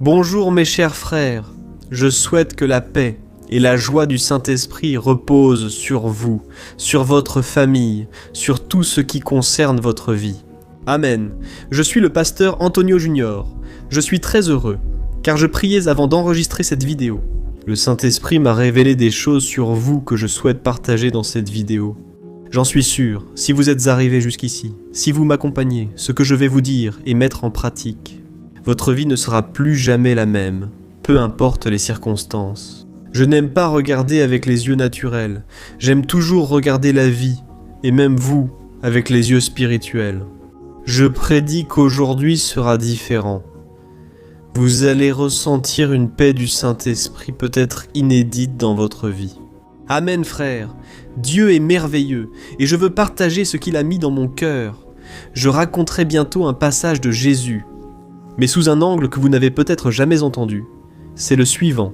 Bonjour mes chers frères, je souhaite que la paix et la joie du Saint-Esprit reposent sur vous, sur votre famille, sur tout ce qui concerne votre vie. Amen. Je suis le pasteur Antonio Junior. Je suis très heureux, car je priais avant d'enregistrer cette vidéo. Le Saint-Esprit m'a révélé des choses sur vous que je souhaite partager dans cette vidéo. J'en suis sûr, si vous êtes arrivés jusqu'ici, si vous m'accompagnez, ce que je vais vous dire et mettre en pratique, votre vie ne sera plus jamais la même, peu importe les circonstances. Je n'aime pas regarder avec les yeux naturels, j'aime toujours regarder la vie, et même vous, avec les yeux spirituels. Je prédis qu'aujourd'hui sera différent. Vous allez ressentir une paix du Saint-Esprit peut-être inédite dans votre vie. Amen frère, Dieu est merveilleux, et je veux partager ce qu'il a mis dans mon cœur. Je raconterai bientôt un passage de Jésus, mais sous un angle que vous n'avez peut-être jamais entendu. C'est le suivant.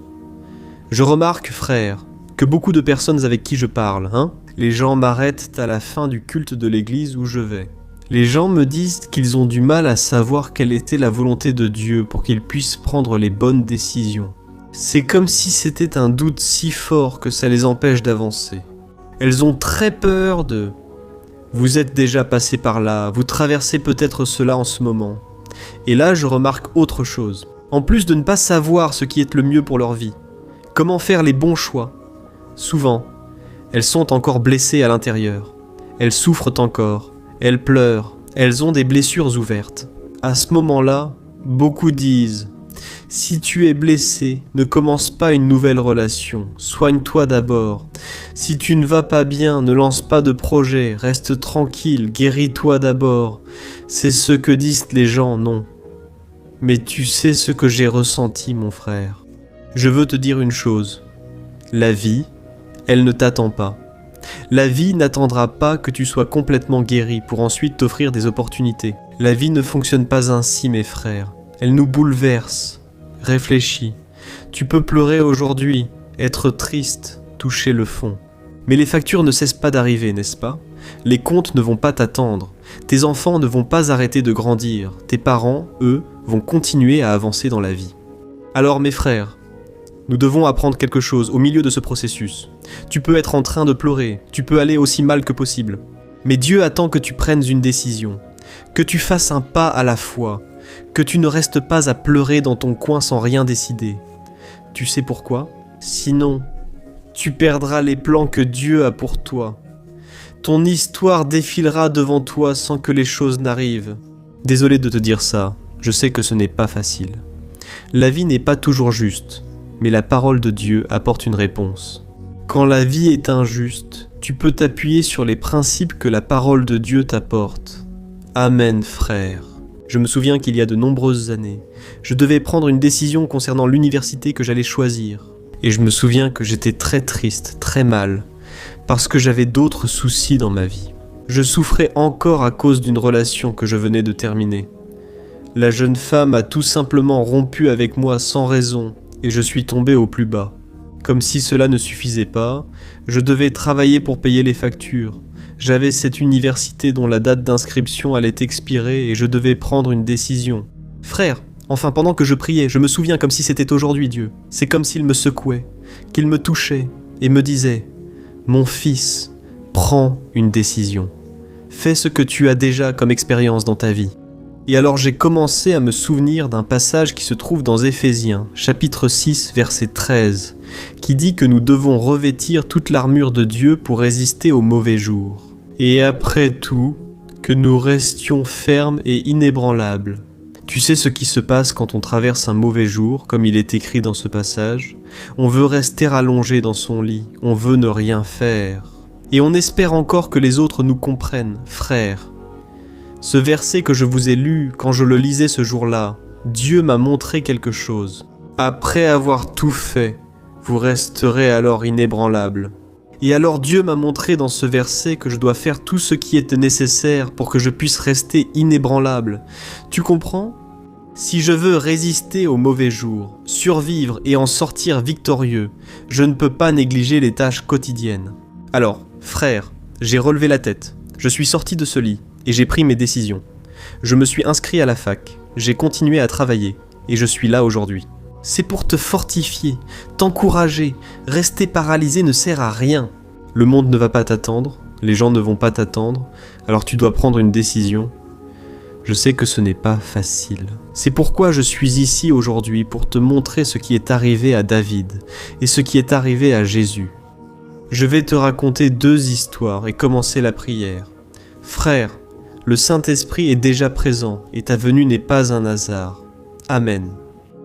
Je remarque, frère, que beaucoup de personnes avec qui je parle, les gens m'arrêtent à la fin du culte de l'église où je vais. Les gens me disent qu'ils ont du mal à savoir quelle était la volonté de Dieu pour qu'ils puissent prendre les bonnes décisions. C'est comme si c'était un doute si fort que ça les empêche d'avancer. Elles ont très peur de... Vous êtes déjà passé par là, vous traversez peut-être cela en ce moment. Et là, je remarque autre chose. En plus de ne pas savoir ce qui est le mieux pour leur vie, comment faire les bons choix, souvent, elles sont encore blessées à l'intérieur. Elles souffrent encore, elles pleurent, elles ont des blessures ouvertes. À ce moment-là, beaucoup disent « Si tu es blessé, ne commence pas une nouvelle relation, soigne-toi d'abord. Si tu ne vas pas bien, ne lance pas de projet, reste tranquille, guéris-toi d'abord. » C'est ce que disent les gens, non. Mais tu sais ce que j'ai ressenti, mon frère. Je veux te dire une chose. La vie, elle ne t'attend pas. La vie n'attendra pas que tu sois complètement guéri pour ensuite t'offrir des opportunités. La vie ne fonctionne pas ainsi, mes frères. Elle nous bouleverse. Réfléchis. Tu peux pleurer aujourd'hui, être triste, toucher le fond. Mais les factures ne cessent pas d'arriver, n'est-ce pas? Les comptes ne vont pas t'attendre. Tes enfants ne vont pas arrêter de grandir. Tes parents, eux, vont continuer à avancer dans la vie. Alors mes frères, nous devons apprendre quelque chose au milieu de ce processus. Tu peux être en train de pleurer, tu peux aller aussi mal que possible. Mais Dieu attend que tu prennes une décision, que tu fasses un pas à la fois, que tu ne restes pas à pleurer dans ton coin sans rien décider. Tu sais pourquoi? Sinon, tu perdras les plans que Dieu a pour toi. Ton histoire défilera devant toi sans que les choses n'arrivent. Désolé de te dire ça, je sais que ce n'est pas facile. La vie n'est pas toujours juste, mais la parole de Dieu apporte une réponse. Quand la vie est injuste, tu peux t'appuyer sur les principes que la parole de Dieu t'apporte. Amen, frère. Je me souviens qu'il y a de nombreuses années, je devais prendre une décision concernant l'université que j'allais choisir. Et je me souviens que j'étais très triste, très mal, parce que j'avais d'autres soucis dans ma vie. Je souffrais encore à cause d'une relation que je venais de terminer. La jeune femme a tout simplement rompu avec moi sans raison, et je suis tombé au plus bas. Comme si cela ne suffisait pas, je devais travailler pour payer les factures. J'avais cette université dont la date d'inscription allait expirer et je devais prendre une décision. Frère, enfin pendant que je priais, je me souviens comme si c'était aujourd'hui Dieu. C'est comme s'il me secouait, qu'il me touchait et me disait « Mon fils, prends une décision. Fais ce que tu as déjà comme expérience dans ta vie. » Et alors j'ai commencé à me souvenir d'un passage qui se trouve dans Éphésiens, chapitre 6, verset 13, qui dit que nous devons revêtir toute l'armure de Dieu pour résister aux mauvais jours. Et après tout, que nous restions fermes et inébranlables. Tu sais ce qui se passe quand on traverse un mauvais jour, comme il est écrit dans ce passage? On veut rester allongé dans son lit, on veut ne rien faire. Et on espère encore que les autres nous comprennent, frères. Ce verset que je vous ai lu, quand je le lisais ce jour-là, Dieu m'a montré quelque chose. Après avoir tout fait, vous resterez alors inébranlables. Et alors Dieu m'a montré dans ce verset que je dois faire tout ce qui est nécessaire pour que je puisse rester inébranlable. Tu comprends? Si je veux résister aux mauvais jours, survivre et en sortir victorieux, je ne peux pas négliger les tâches quotidiennes. Alors, frère, j'ai relevé la tête, je suis sorti de ce lit et j'ai pris mes décisions. Je me suis inscrit à la fac, j'ai continué à travailler et je suis là aujourd'hui. C'est pour te fortifier, t'encourager. Rester paralysé ne sert à rien. Le monde ne va pas t'attendre, les gens ne vont pas t'attendre, alors tu dois prendre une décision. Je sais que ce n'est pas facile. C'est pourquoi je suis ici aujourd'hui, pour te montrer ce qui est arrivé à David et ce qui est arrivé à Jésus. Je vais te raconter 2 histoires et commencer la prière. Frère, le Saint-Esprit est déjà présent et ta venue n'est pas un hasard. Amen.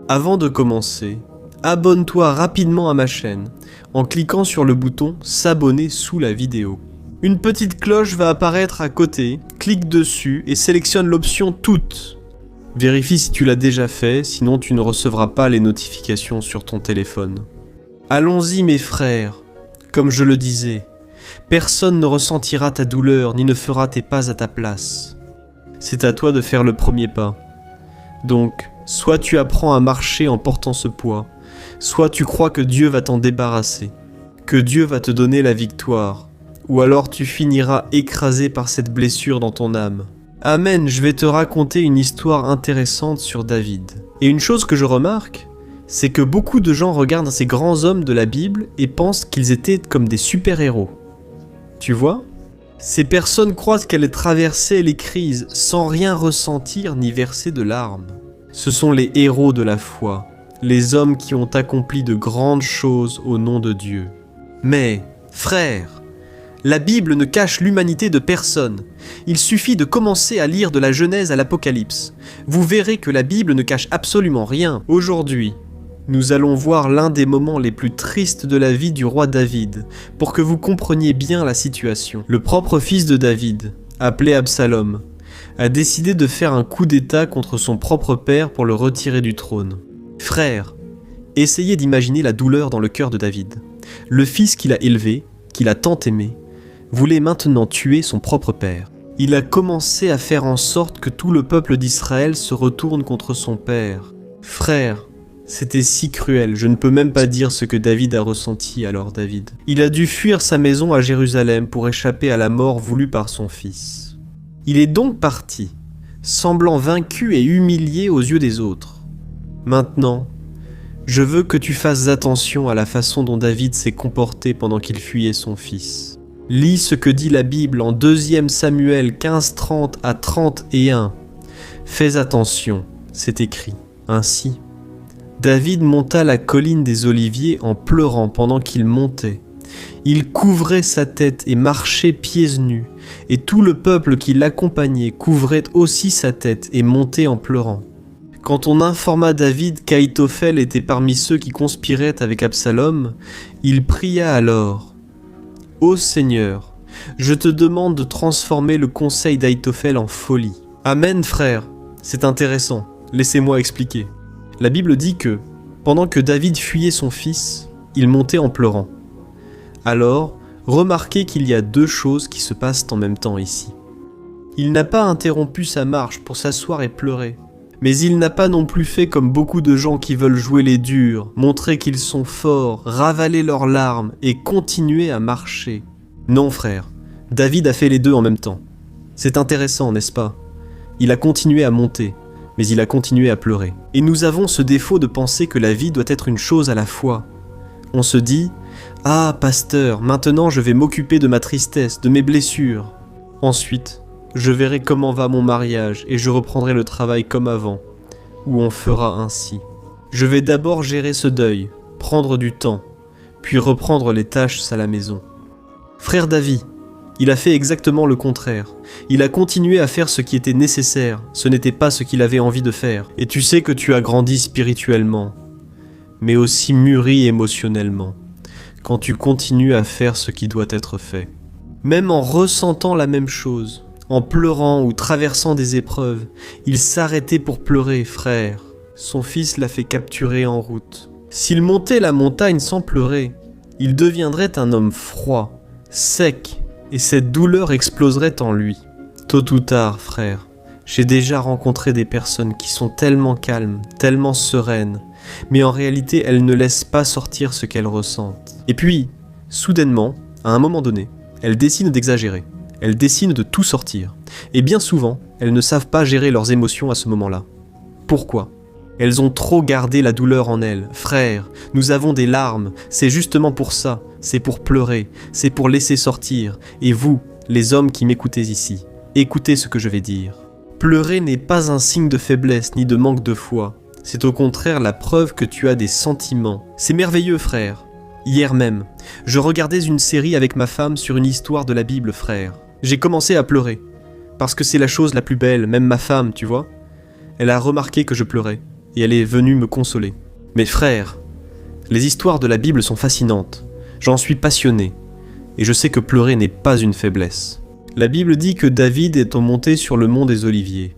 Avant de commencer, abonne-toi rapidement à ma chaîne en cliquant sur le bouton « S'abonner » sous la vidéo. Une petite cloche va apparaître à côté, clique dessus et sélectionne l'option « Toutes ». Vérifie si tu l'as déjà fait, sinon tu ne recevras pas les notifications sur ton téléphone. Allons-y mes frères, comme je le disais, personne ne ressentira ta douleur ni ne fera tes pas à ta place. C'est à toi de faire le premier pas. Donc, soit tu apprends à marcher en portant ce poids, soit tu crois que Dieu va t'en débarrasser, que Dieu va te donner la victoire, ou alors tu finiras écrasé par cette blessure dans ton âme. Amen, je vais te raconter une histoire intéressante sur David. Et une chose que je remarque, c'est que beaucoup de gens regardent ces grands hommes de la Bible et pensent qu'ils étaient comme des super-héros. Tu vois ? Ces personnes croient qu'elles traversaient les crises sans rien ressentir ni verser de larmes. Ce sont les héros de la foi, les hommes qui ont accompli de grandes choses au nom de Dieu. Mais, frères, la Bible ne cache l'humanité de personne. Il suffit de commencer à lire de la Genèse à l'Apocalypse. Vous verrez que la Bible ne cache absolument rien. Aujourd'hui, nous allons voir l'un des moments les plus tristes de la vie du roi David, pour que vous compreniez bien la situation. Le propre fils de David, appelé Absalom, a décidé de faire un coup d'état contre son propre père pour le retirer du trône. Frères, essayez d'imaginer la douleur dans le cœur de David. Le fils qu'il a élevé, qu'il a tant aimé, voulait maintenant tuer son propre père. Il a commencé à faire en sorte que tout le peuple d'Israël se retourne contre son père. Frères, c'était si cruel, je ne peux même pas dire ce que David a ressenti alors David. Il a dû fuir sa maison à Jérusalem pour échapper à la mort voulue par son fils. Il est donc parti, semblant vaincu et humilié aux yeux des autres. Maintenant, je veux que tu fasses attention à la façon dont David s'est comporté pendant qu'il fuyait son fils. Lis ce que dit la Bible en 2 Samuel 15:30 à 31. Fais attention, c'est écrit ainsi. David monta la colline des Oliviers en pleurant pendant qu'il montait. Il couvrait sa tête et marchait pieds nus, et tout le peuple qui l'accompagnait couvrait aussi sa tête et montait en pleurant. Quand on informa David qu'Ahitophel était parmi ceux qui conspiraient avec Absalom, il pria alors « Ô Seigneur, je te demande de transformer le conseil d'Ahitophel en folie. » Amen frère, c'est intéressant, laissez-moi expliquer. La Bible dit que, pendant que David fuyait son fils, il montait en pleurant. Alors, remarquez qu'il y a 2 choses qui se passent en même temps ici. Il n'a pas interrompu sa marche pour s'asseoir et pleurer. Mais il n'a pas non plus fait comme beaucoup de gens qui veulent jouer les durs, montrer qu'ils sont forts, ravaler leurs larmes et continuer à marcher. Non frère, David a fait les 2 en même temps. C'est intéressant, n'est-ce pas ? Il a continué à monter, mais il a continué à pleurer. Et nous avons ce défaut de penser que la vie doit être une chose à la fois. On se dit « Ah, pasteur, maintenant je vais m'occuper de ma tristesse, de mes blessures. Ensuite, je verrai comment va mon mariage et je reprendrai le travail comme avant, où on fera ainsi. Je vais d'abord gérer ce deuil, prendre du temps, puis reprendre les tâches à la maison. » Frère David, il a fait exactement le contraire. Il a continué à faire ce qui était nécessaire, ce n'était pas ce qu'il avait envie de faire. Et tu sais que tu as grandi spirituellement, mais aussi mûri émotionnellement, quand tu continues à faire ce qui doit être fait. Même en ressentant la même chose, en pleurant ou traversant des épreuves, il s'arrêtait pour pleurer, frère. Son fils l'a fait capturer en route. S'il montait la montagne sans pleurer, il deviendrait un homme froid, sec, et cette douleur exploserait en lui. Tôt ou tard, frère, j'ai déjà rencontré des personnes qui sont tellement calmes, tellement sereines, mais en réalité elles ne laissent pas sortir ce qu'elles ressentent. Et puis, soudainement, à un moment donné, elles décident d'exagérer. Elles décident de tout sortir. Et bien souvent, elles ne savent pas gérer leurs émotions à ce moment-là. Pourquoi ? Elles ont trop gardé la douleur en elles. Frère, nous avons des larmes, c'est justement pour ça. C'est pour pleurer, c'est pour laisser sortir. Et vous, les hommes qui m'écoutez ici, écoutez ce que je vais dire. Pleurer n'est pas un signe de faiblesse ni de manque de foi. C'est au contraire la preuve que tu as des sentiments. C'est merveilleux, frère. Hier même, je regardais une série avec ma femme sur une histoire de la Bible, frère. J'ai commencé à pleurer. Parce que c'est la chose la plus belle, même ma femme, tu vois. Elle a remarqué que je pleurais, et elle est venue me consoler. Mais frère, les histoires de la Bible sont fascinantes. J'en suis passionné, et je sais que pleurer n'est pas une faiblesse. La Bible dit que David est monté sur le mont des Oliviers.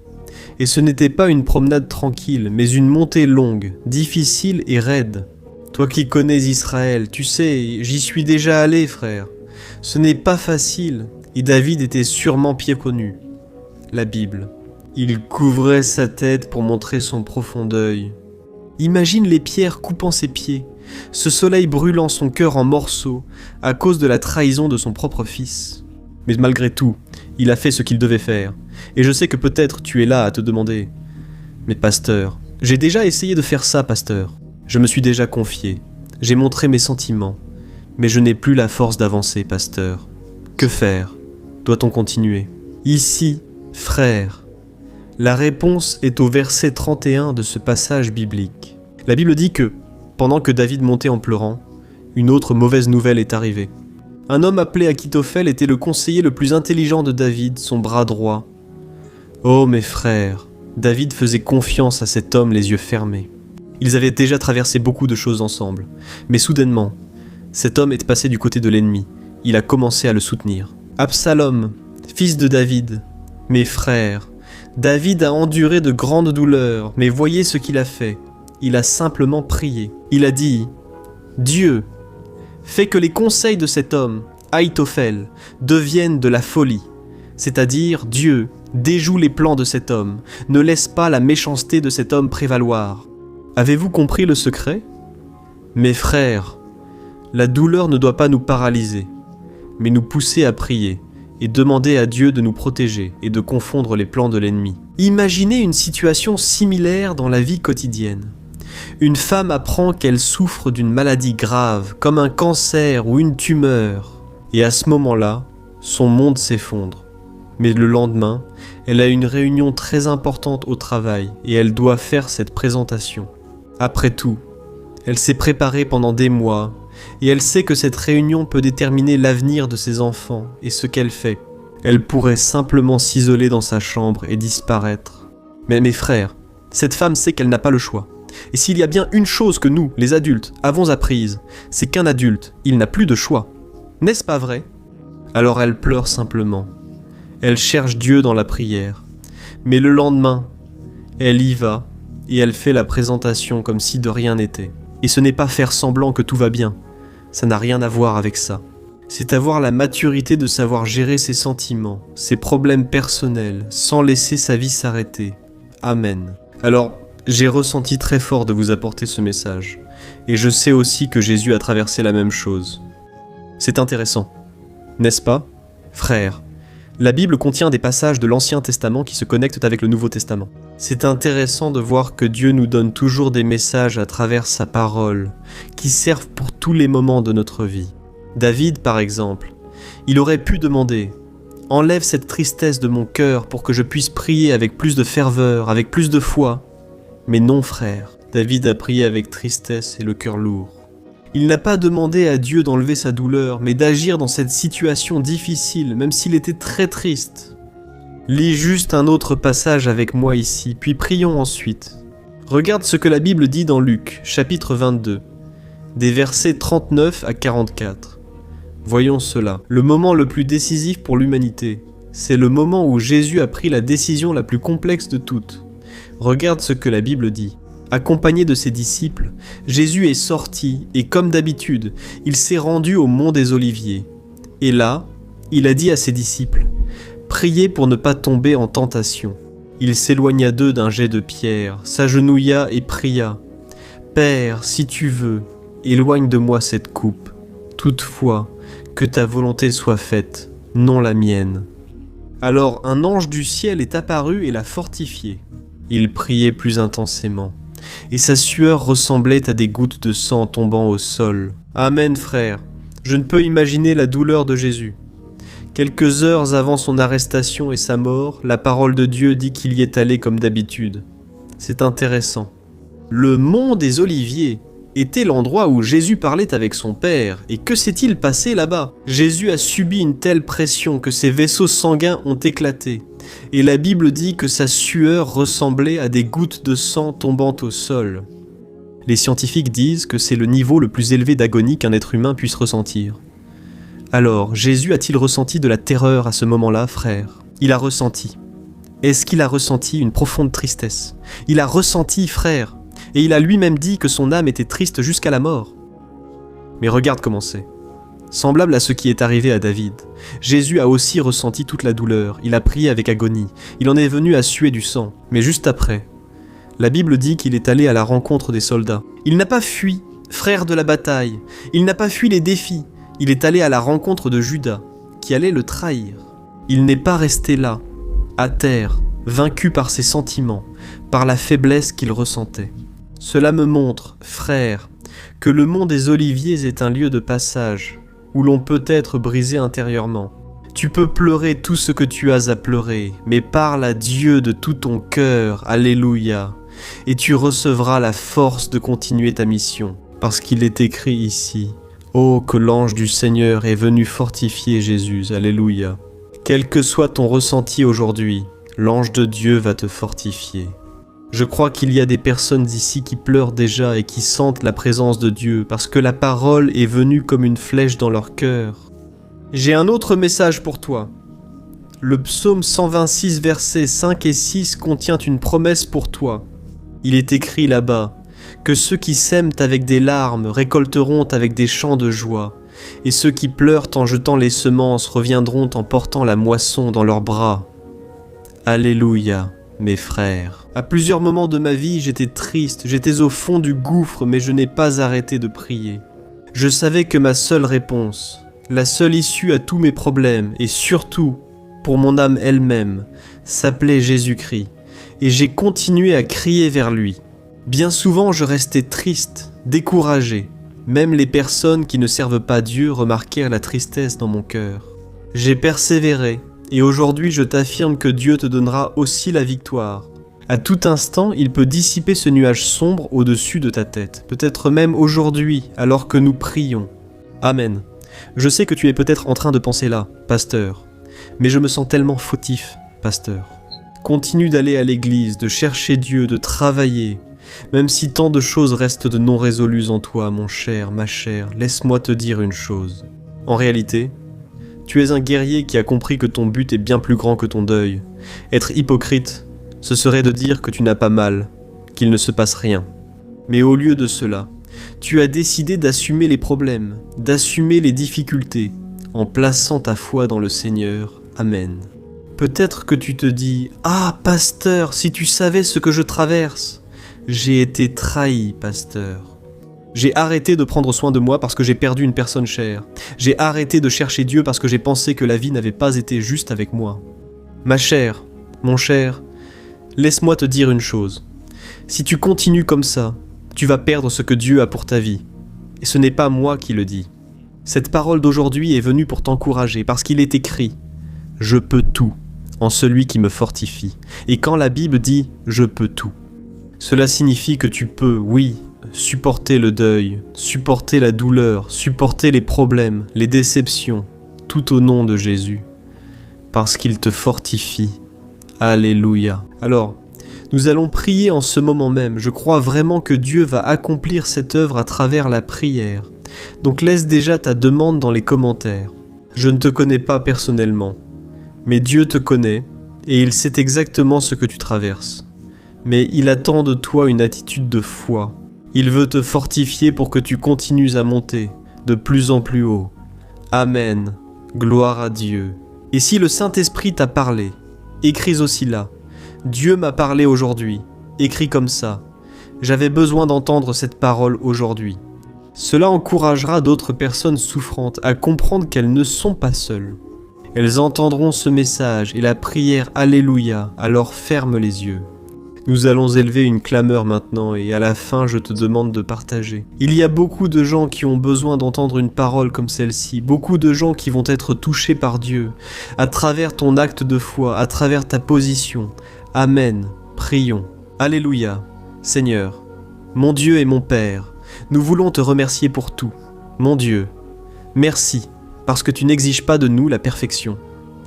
Et ce n'était pas une promenade tranquille, mais une montée longue, difficile et raide. Toi qui connais Israël, tu sais, j'y suis déjà allé, frère. Ce n'est pas facile, et David était sûrement pieds nus. La Bible. Il couvrait sa tête pour montrer son profond deuil. Imagine les pierres coupant ses pieds, ce soleil brûlant son cœur en morceaux à cause de la trahison de son propre fils. Mais malgré tout, il a fait ce qu'il devait faire. Et je sais que peut-être tu es là à te demander « Mais pasteur, j'ai déjà essayé de faire ça, pasteur. Je me suis déjà confié, j'ai montré mes sentiments, mais je n'ai plus la force d'avancer, pasteur. Que faire? Doit-on continuer? » Ici, frère, la réponse est au verset 31 de ce passage biblique. La Bible dit que, pendant que David montait en pleurant, une autre mauvaise nouvelle est arrivée. Un homme appelé Achitophel était le conseiller le plus intelligent de David, son bras droit. Oh mes frères, David faisait confiance à cet homme les yeux fermés. Ils avaient déjà traversé beaucoup de choses ensemble, mais soudainement, cet homme est passé du côté de l'ennemi. Il a commencé à le soutenir. Absalom, fils de David, mes frères, David a enduré de grandes douleurs, mais voyez ce qu'il a fait. Il a simplement prié. Il a dit « Dieu, fais que les conseils de cet homme, Ahitophel, deviennent de la folie. » C'est-à-dire, Dieu, déjoue les plans de cet homme, ne laisse pas la méchanceté de cet homme prévaloir. Avez-vous compris le secret? Mes frères, la douleur ne doit pas nous paralyser, mais nous pousser à prier et demander à Dieu de nous protéger et de confondre les plans de l'ennemi. Imaginez une situation similaire dans la vie quotidienne. Une femme apprend qu'elle souffre d'une maladie grave, comme un cancer ou une tumeur, et à ce moment-là, son monde s'effondre. Mais le lendemain, elle a une réunion très importante au travail et elle doit faire cette présentation. Après tout, elle s'est préparée pendant des mois et elle sait que cette réunion peut déterminer l'avenir de ses enfants et ce qu'elle fait. Elle pourrait simplement s'isoler dans sa chambre et disparaître. Mais mes frères, cette femme sait qu'elle n'a pas le choix. Et s'il y a bien une chose que nous, les adultes, avons apprise, c'est qu'un adulte, il n'a plus de choix. N'est-ce pas vrai? Alors elle pleure simplement. Elle cherche Dieu dans la prière. Mais le lendemain, elle y va et elle fait la présentation comme si de rien n'était. Et ce n'est pas faire semblant que tout va bien. Ça n'a rien à voir avec ça. C'est avoir la maturité de savoir gérer ses sentiments, ses problèmes personnels, sans laisser sa vie s'arrêter. Amen. Alors, j'ai ressenti très fort de vous apporter ce message. Et je sais aussi que Jésus a traversé la même chose. C'est intéressant, n'est-ce pas, frère? La Bible contient des passages de l'Ancien Testament qui se connectent avec le Nouveau Testament. C'est intéressant de voir que Dieu nous donne toujours des messages à travers sa parole, qui servent pour tous les moments de notre vie. David, par exemple, il aurait pu demander « Enlève cette tristesse de mon cœur pour que je puisse prier avec plus de ferveur, avec plus de foi. » Mais non, frère, David a prié avec tristesse et le cœur lourd. Il n'a pas demandé à Dieu d'enlever sa douleur, mais d'agir dans cette situation difficile, même s'il était très triste. Lis juste un autre passage avec moi ici, puis prions ensuite. Regarde ce que la Bible dit dans Luc, chapitre 22, des versets 39 à 44. Voyons cela. Le moment le plus décisif pour l'humanité, c'est le moment où Jésus a pris la décision la plus complexe de toutes. Regarde ce que la Bible dit. Accompagné de ses disciples, Jésus est sorti et comme d'habitude, il s'est rendu au mont des Oliviers. Et là, il a dit à ses disciples, « Priez pour ne pas tomber en tentation. » Il s'éloigna d'eux d'un jet de pierre, s'agenouilla et pria, « Père, si tu veux, éloigne de moi cette coupe. Toutefois, que ta volonté soit faite, non la mienne. » Alors un ange du ciel est apparu et l'a fortifié. Il priait plus intensément. et sa sueur ressemblait à des gouttes de sang tombant au sol. Amen, frère. Je ne peux imaginer la douleur de Jésus. Quelques heures avant son arrestation et sa mort, la parole de Dieu dit qu'il y est allé comme d'habitude. C'est intéressant. Le mont des Oliviers était l'endroit où Jésus parlait avec son Père. Et que s'est-il passé là-bas? Jésus a subi une telle pression que ses vaisseaux sanguins ont éclaté. Et la Bible dit que sa sueur ressemblait à des gouttes de sang tombant au sol. Les scientifiques disent que c'est le niveau le plus élevé d'agonie qu'un être humain puisse ressentir. Alors, Jésus a-t-il ressenti de la terreur à ce moment-là, frère? Il a ressenti. Est-ce qu'il a ressenti une profonde tristesse? Il a ressenti, frère. Et il a lui-même dit que son âme était triste jusqu'à la mort. Mais regarde comment c'est. Semblable à ce qui est arrivé à David, Jésus a aussi ressenti toute la douleur, il a prié avec agonie, il en est venu à suer du sang. Mais juste après, la Bible dit qu'il est allé à la rencontre des soldats. Il n'a pas fui, frère de la bataille, il n'a pas fui les défis, il est allé à la rencontre de Judas, qui allait le trahir. Il n'est pas resté là, à terre, vaincu par ses sentiments, par la faiblesse qu'il ressentait. Cela me montre, frère, que le mont des Oliviers est un lieu de passage, où l'on peut être brisé intérieurement. Tu peux pleurer tout ce que tu as à pleurer, mais parle à Dieu de tout ton cœur, alléluia, et tu recevras la force de continuer ta mission, parce qu'il est écrit ici, « Oh, que l'ange du Seigneur est venu fortifier Jésus, alléluia. » Quel que soit ton ressenti aujourd'hui, l'ange de Dieu va te fortifier. Je crois qu'il y a des personnes ici qui pleurent déjà et qui sentent la présence de Dieu parce que la parole est venue comme une flèche dans leur cœur. J'ai un autre message pour toi. Le psaume 126 versets 5 et 6 contient une promesse pour toi. Il est écrit là-bas que ceux qui sèment avec des larmes récolteront avec des chants de joie, et ceux qui pleurent en jetant les semences reviendront en portant la moisson dans leurs bras. Alléluia, mes frères. À plusieurs moments de ma vie, j'étais triste, j'étais au fond du gouffre, mais je n'ai pas arrêté de prier. Je savais que ma seule réponse, la seule issue à tous mes problèmes, et surtout pour mon âme elle-même, s'appelait Jésus-Christ, et j'ai continué à crier vers lui. Bien souvent, je restais triste, découragé. Même les personnes qui ne servent pas Dieu remarquèrent la tristesse dans mon cœur. J'ai persévéré, et aujourd'hui je t'affirme que Dieu te donnera aussi la victoire. À tout instant, il peut dissiper ce nuage sombre au-dessus de ta tête, peut-être même aujourd'hui, alors que nous prions. Amen. Je sais que tu es peut-être en train de penser là, pasteur, mais je me sens tellement fautif, pasteur. Continue d'aller à l'église, de chercher Dieu, de travailler. Même si tant de choses restent de non résolues en toi, mon cher, ma chère, laisse-moi te dire une chose. En réalité, tu es un guerrier qui a compris que ton but est bien plus grand que ton deuil. Être hypocrite, ce serait de dire que tu n'as pas mal, qu'il ne se passe rien. Mais au lieu de cela, tu as décidé d'assumer les problèmes, d'assumer les difficultés, en plaçant ta foi dans le Seigneur. Amen. Peut-être que tu te dis « Ah, pasteur, si tu savais ce que je traverse !» J'ai été trahi, pasteur. J'ai arrêté de prendre soin de moi parce que j'ai perdu une personne chère. J'ai arrêté de chercher Dieu parce que j'ai pensé que la vie n'avait pas été juste avec moi. Ma chère, mon cher, laisse-moi te dire une chose. Si tu continues comme ça, tu vas perdre ce que Dieu a pour ta vie. Et ce n'est pas moi qui le dis. Cette parole d'aujourd'hui est venue pour t'encourager parce qu'il est écrit « Je peux tout en celui qui me fortifie ». Et quand la Bible dit « Je peux tout », cela signifie que tu peux, oui, supporter le deuil, supporter la douleur, supporter les problèmes, les déceptions, tout au nom de Jésus, parce qu'il te fortifie. Alléluia. Alors, nous allons prier en ce moment même. Je crois vraiment que Dieu va accomplir cette œuvre à travers la prière. Donc laisse déjà ta demande dans les commentaires. Je ne te connais pas personnellement, mais Dieu te connaît et il sait exactement ce que tu traverses. Mais il attend de toi une attitude de foi. Il veut te fortifier pour que tu continues à monter de plus en plus haut. Amen. Gloire à Dieu. Et si le Saint-Esprit t'a parlé, écris aussi là. Dieu m'a parlé aujourd'hui. Écris comme ça. J'avais besoin d'entendre cette parole aujourd'hui. Cela encouragera d'autres personnes souffrantes à comprendre qu'elles ne sont pas seules. Elles entendront ce message et la prière Alléluia, alors ferme les yeux. Nous allons élever une clameur maintenant et à la fin je te demande de partager. Il y a beaucoup de gens qui ont besoin d'entendre une parole comme celle-ci, beaucoup de gens qui vont être touchés par Dieu, à travers ton acte de foi, à travers ta position. Amen. Prions. Alléluia. Seigneur, mon Dieu et mon Père, nous voulons te remercier pour tout. Mon Dieu, merci, parce que tu n'exiges pas de nous la perfection.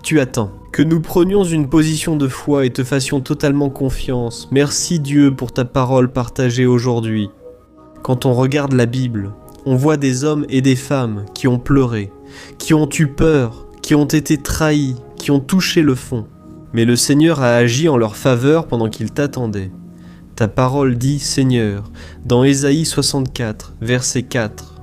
Tu attends que nous prenions une position de foi et te fassions totalement confiance. Merci Dieu pour ta parole partagée aujourd'hui. Quand on regarde la Bible, on voit des hommes et des femmes qui ont pleuré, qui ont eu peur, qui ont été trahis, qui ont touché le fond. Mais le Seigneur a agi en leur faveur pendant qu'ils t'attendaient. Ta parole dit, Seigneur, dans Ésaïe 64, verset 4,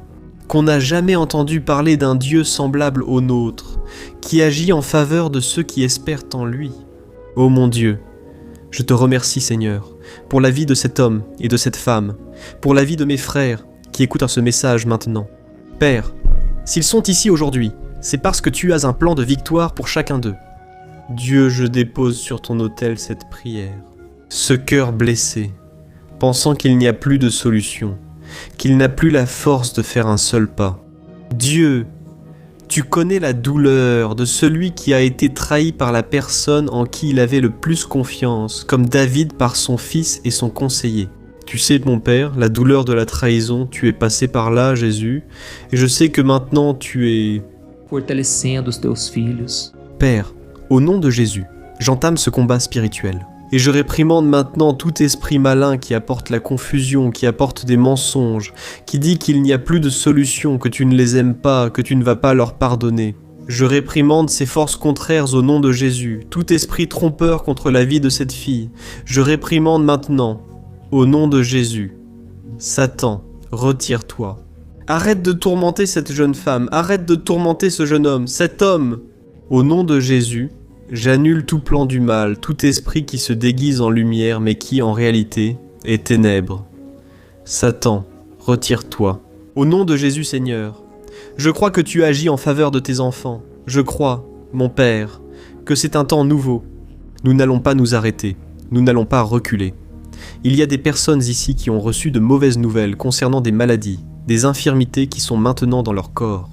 qu'on n'a jamais entendu parler d'un Dieu semblable au nôtre, qui agit en faveur de ceux qui espèrent en lui. Ô mon Dieu, je te remercie Seigneur, pour la vie de cet homme et de cette femme, pour la vie de mes frères qui écoutent ce message maintenant. Père, s'ils sont ici aujourd'hui, c'est parce que tu as un plan de victoire pour chacun d'eux. Dieu, je dépose sur ton autel cette prière. Ce cœur blessé, pensant qu'il n'y a plus de solution, qu'il n'a plus la force de faire un seul pas. Dieu, tu connais la douleur de celui qui a été trahi par la personne en qui il avait le plus confiance, comme David par son fils et son conseiller. Tu sais, mon Père, la douleur de la trahison, tu es passé par là, Jésus, et je sais que maintenant tu es... fortalecendo os teus filhos. Père, au nom de Jésus, j'entame ce combat spirituel. Et je réprimande maintenant tout esprit malin qui apporte la confusion, qui apporte des mensonges, qui dit qu'il n'y a plus de solution, que tu ne les aimes pas, que tu ne vas pas leur pardonner. Je réprimande ces forces contraires au nom de Jésus, tout esprit trompeur contre la vie de cette fille. Je réprimande maintenant, au nom de Jésus. Satan, retire-toi. Arrête de tourmenter cette jeune femme, arrête de tourmenter ce jeune homme, cet homme. Au nom de Jésus, j'annule tout plan du mal, tout esprit qui se déguise en lumière mais qui, en réalité, est ténèbres. Satan, retire-toi. Au nom de Jésus Seigneur, je crois que tu agis en faveur de tes enfants. Je crois, mon Père, que c'est un temps nouveau. Nous n'allons pas nous arrêter, nous n'allons pas reculer. Il y a des personnes ici qui ont reçu de mauvaises nouvelles concernant des maladies, des infirmités qui sont maintenant dans leur corps.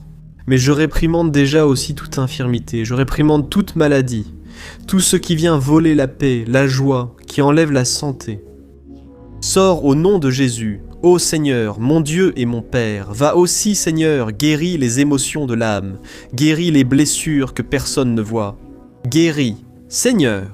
Mais je réprimande déjà aussi toute infirmité, je réprimande toute maladie, tout ce qui vient voler la paix, la joie, qui enlève la santé. Sors au nom de Jésus, ô Seigneur, mon Dieu et mon Père, va aussi Seigneur, guéris les émotions de l'âme, guéris les blessures que personne ne voit. Guéris, Seigneur,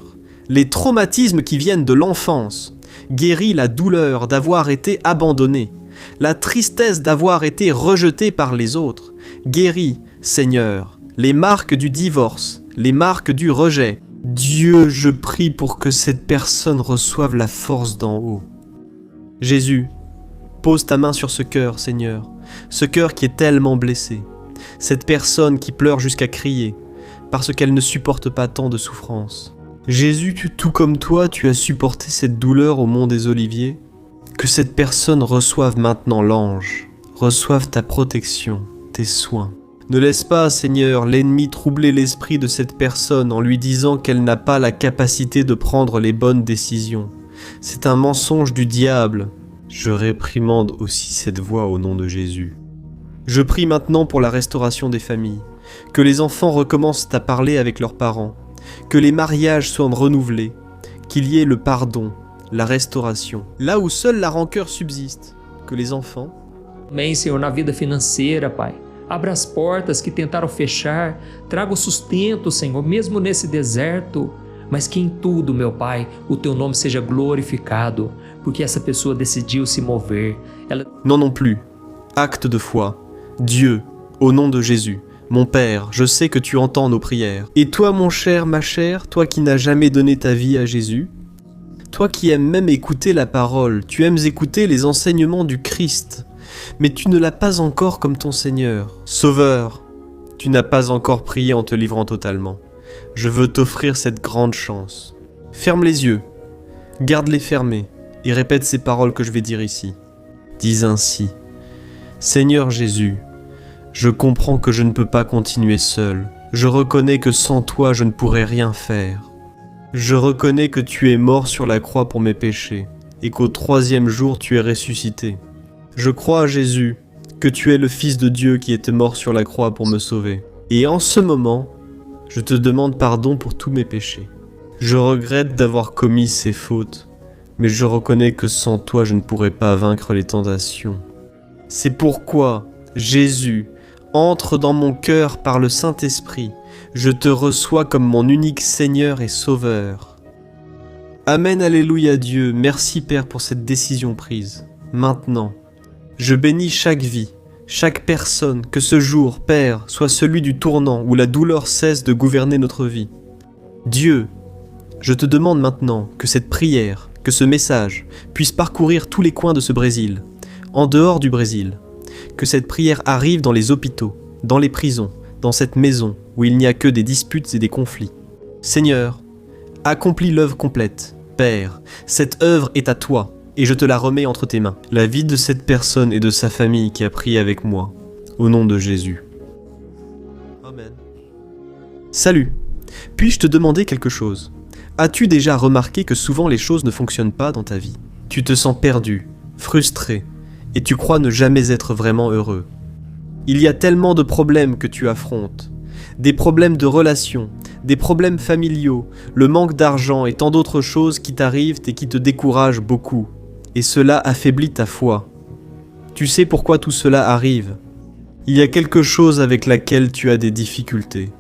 les traumatismes qui viennent de l'enfance, guéris la douleur d'avoir été abandonné, la tristesse d'avoir été rejeté par les autres. Guéris, Seigneur, les marques du divorce, les marques du rejet. Dieu, je prie pour que cette personne reçoive la force d'en haut. Jésus, pose ta main sur ce cœur, Seigneur, ce cœur qui est tellement blessé, cette personne qui pleure jusqu'à crier, parce qu'elle ne supporte pas tant de souffrance. Jésus, tout comme toi, tu as supporté cette douleur au mont des Oliviers. Que cette personne reçoive maintenant l'ange, reçoive ta protection, tes soins. Ne laisse pas, Seigneur, l'ennemi troubler l'esprit de cette personne en lui disant qu'elle n'a pas la capacité de prendre les bonnes décisions. C'est un mensonge du diable. Je réprimande aussi cette voix au nom de Jésus. Je prie maintenant pour la restauration des familles, que les enfants recommencent à parler avec leurs parents, que les mariages soient renouvelés, qu'il y ait le pardon, la restauration. Là où seule la rancœur subsiste, que les enfants... Amém, Senhor, na vida financeira, Pai. Abra as portas que tentaram fechar, traga o sustento, Senhor, mesmo nesse deserto, mas que em tudo, meu Pai, o Teu nome seja glorificado, porque essa pessoa decidiu se mover. Non plus. Acte de foi. Dieu, au nom de Jésus. Mon Père, je sais que tu entends nos prières. Et toi, mon cher, ma chère, toi qui n'as jamais donné ta vie à Jésus, toi qui aimes même écouter la parole, tu aimes écouter les enseignements du Christ, mais tu ne l'as pas encore comme ton Seigneur. Sauveur, tu n'as pas encore prié en te livrant totalement. Je veux t'offrir cette grande chance. Ferme les yeux, garde-les fermés, et répète ces paroles que je vais dire ici. Dis ainsi, Seigneur Jésus, je comprends que je ne peux pas continuer seul. Je reconnais que sans toi, je ne pourrais rien faire. Je reconnais que tu es mort sur la croix pour mes péchés, et qu'au 3e jour tu es ressuscité. Je crois à Jésus, que tu es le Fils de Dieu qui était mort sur la croix pour me sauver. Et en ce moment, je te demande pardon pour tous mes péchés. Je regrette d'avoir commis ces fautes, mais je reconnais que sans toi je ne pourrais pas vaincre les tentations. C'est pourquoi, Jésus, entre dans mon cœur par le Saint-Esprit. Je te reçois comme mon unique Seigneur et Sauveur. Amen, alléluia Dieu, merci Père pour cette décision prise. Maintenant, je bénis chaque vie, chaque personne, que ce jour, Père, soit celui du tournant où la douleur cesse de gouverner notre vie. Dieu, je te demande maintenant que cette prière, que ce message puisse parcourir tous les coins de ce Brésil, en dehors du Brésil, que cette prière arrive dans les hôpitaux, dans les prisons, dans cette maison où il n'y a que des disputes et des conflits. Seigneur, accomplis l'œuvre complète. Père, cette œuvre est à toi, et je te la remets entre tes mains. La vie de cette personne et de sa famille qui a prié avec moi, au nom de Jésus. Amen. Salut, puis-je te demander quelque chose? As-tu déjà remarqué que souvent les choses ne fonctionnent pas dans ta vie? Tu te sens perdu, frustré, et tu crois ne jamais être vraiment heureux. Il y a tellement de problèmes que tu affrontes. Des problèmes de relations, des problèmes familiaux, le manque d'argent et tant d'autres choses qui t'arrivent et qui te découragent beaucoup. Et cela affaiblit ta foi. Tu sais pourquoi tout cela arrive? Il y a quelque chose avec laquelle tu as des difficultés.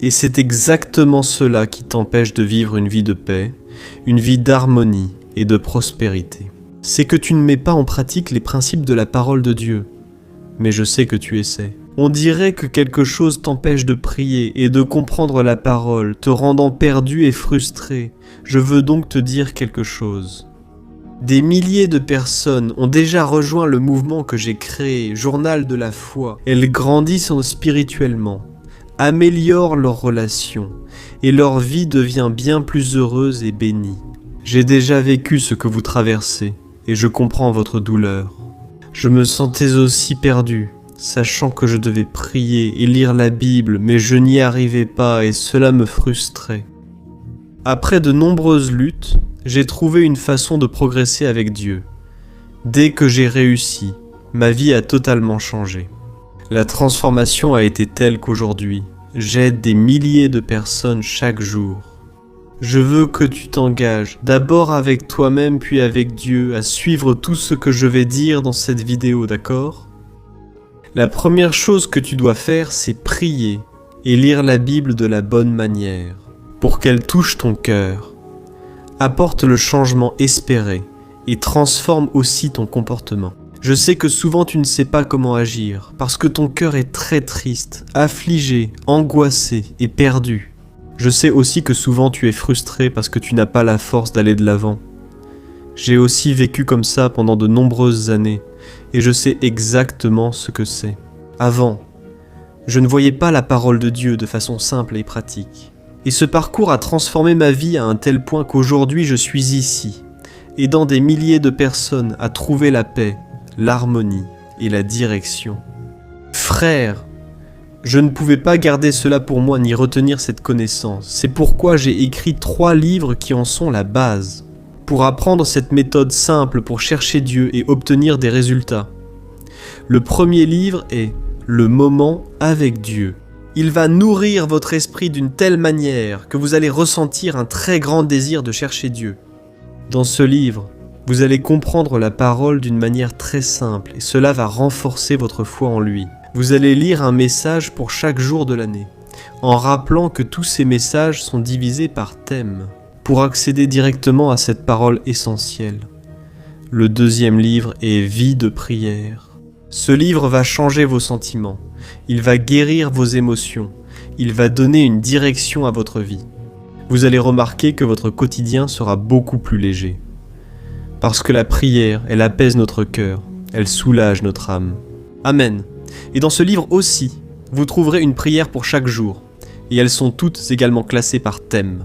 Et c'est exactement cela qui t'empêche de vivre une vie de paix, une vie d'harmonie et de prospérité. C'est que tu ne mets pas en pratique les principes de la parole de Dieu. Mais je sais que tu essaies. On dirait que quelque chose t'empêche de prier et de comprendre la parole, te rendant perdu et frustré. Je veux donc te dire quelque chose. Des milliers de personnes ont déjà rejoint le mouvement que j'ai créé, Journal de la foi. Elles grandissent spirituellement, améliorent leurs relations, et leur vie devient bien plus heureuse et bénie. J'ai déjà vécu ce que vous traversez, et je comprends votre douleur. Je me sentais aussi perdu, sachant que je devais prier et lire la Bible, mais je n'y arrivais pas et cela me frustrait. Après de nombreuses luttes, j'ai trouvé une façon de progresser avec Dieu. Dès que j'ai réussi, ma vie a totalement changé. La transformation a été telle qu'aujourd'hui, j'aide des milliers de personnes chaque jour. Je veux que tu t'engages, d'abord avec toi-même puis avec Dieu, à suivre tout ce que je vais dire dans cette vidéo, d'accord ? La première chose que tu dois faire, c'est prier et lire la Bible de la bonne manière, pour qu'elle touche ton cœur, apporte le changement espéré et transforme aussi ton comportement. Je sais que souvent tu ne sais pas comment agir, parce que ton cœur est très triste, affligé, angoissé et perdu. Je sais aussi que souvent tu es frustré parce que tu n'as pas la force d'aller de l'avant. J'ai aussi vécu comme ça pendant de nombreuses années, et je sais exactement ce que c'est. Avant, je ne voyais pas la parole de Dieu de façon simple et pratique. Et ce parcours a transformé ma vie à un tel point qu'aujourd'hui je suis ici, aidant des milliers de personnes à trouver la paix, l'harmonie et la direction. Frère, je ne pouvais pas garder cela pour moi ni retenir cette connaissance. C'est pourquoi j'ai écrit 3 livres qui en sont la base, pour apprendre cette méthode simple pour chercher Dieu et obtenir des résultats. Le premier livre est « Le moment avec Dieu ». Il va nourrir votre esprit d'une telle manière que vous allez ressentir un très grand désir de chercher Dieu. Dans ce livre, vous allez comprendre la parole d'une manière très simple et cela va renforcer votre foi en lui. Vous allez lire un message pour chaque jour de l'année, en rappelant que tous ces messages sont divisés par thème, pour accéder directement à cette parole essentielle. Le deuxième livre est Vie de prière. Ce livre va changer vos sentiments, il va guérir vos émotions, il va donner une direction à votre vie. Vous allez remarquer que votre quotidien sera beaucoup plus léger. Parce que la prière, elle apaise notre cœur, elle soulage notre âme. Amen. Et dans ce livre aussi, vous trouverez une prière pour chaque jour, et elles sont toutes également classées par thème.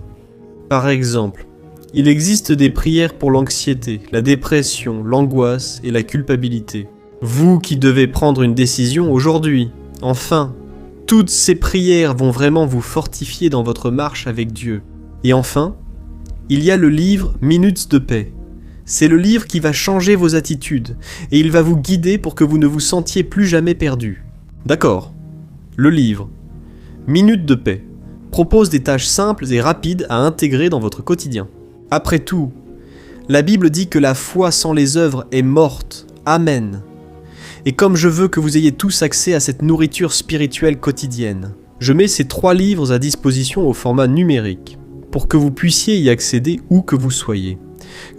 Par exemple, il existe des prières pour l'anxiété, la dépression, l'angoisse et la culpabilité. Vous qui devez prendre une décision aujourd'hui, enfin, toutes ces prières vont vraiment vous fortifier dans votre marche avec Dieu. Et enfin, il y a le livre Minutes de paix. C'est le livre qui va changer vos attitudes, et il va vous guider pour que vous ne vous sentiez plus jamais perdu. D'accord. Le livre Minutes de paix propose des tâches simples et rapides à intégrer dans votre quotidien. Après tout, la Bible dit que la foi sans les œuvres est morte. Amen. Et comme je veux que vous ayez tous accès à cette nourriture spirituelle quotidienne, je mets ces 3 livres à disposition au format numérique, pour que vous puissiez y accéder où que vous soyez,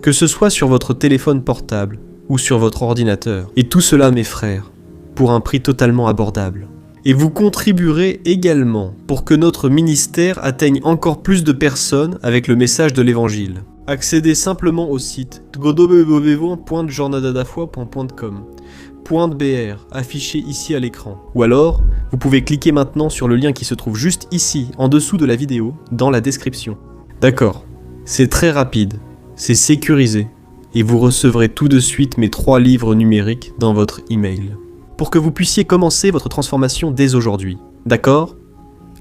que ce soit sur votre téléphone portable ou sur votre ordinateur. Et tout cela, mes frères, pour un prix totalement abordable. Et vous contribuerez également pour que notre ministère atteigne encore plus de personnes avec le message de l'Évangile. Accédez simplement au site www.jornadadafoi.com.br affiché ici à l'écran. Ou alors, vous pouvez cliquer maintenant sur le lien qui se trouve juste ici, en dessous de la vidéo, dans la description. D'accord, c'est très rapide, c'est sécurisé, et vous recevrez tout de suite mes 3 livres numériques dans votre email. Pour que vous puissiez commencer votre transformation dès aujourd'hui. D'accord ?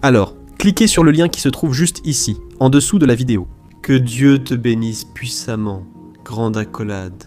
Alors, cliquez sur le lien qui se trouve juste ici, en dessous de la vidéo. Que Dieu te bénisse puissamment. Grande accolade.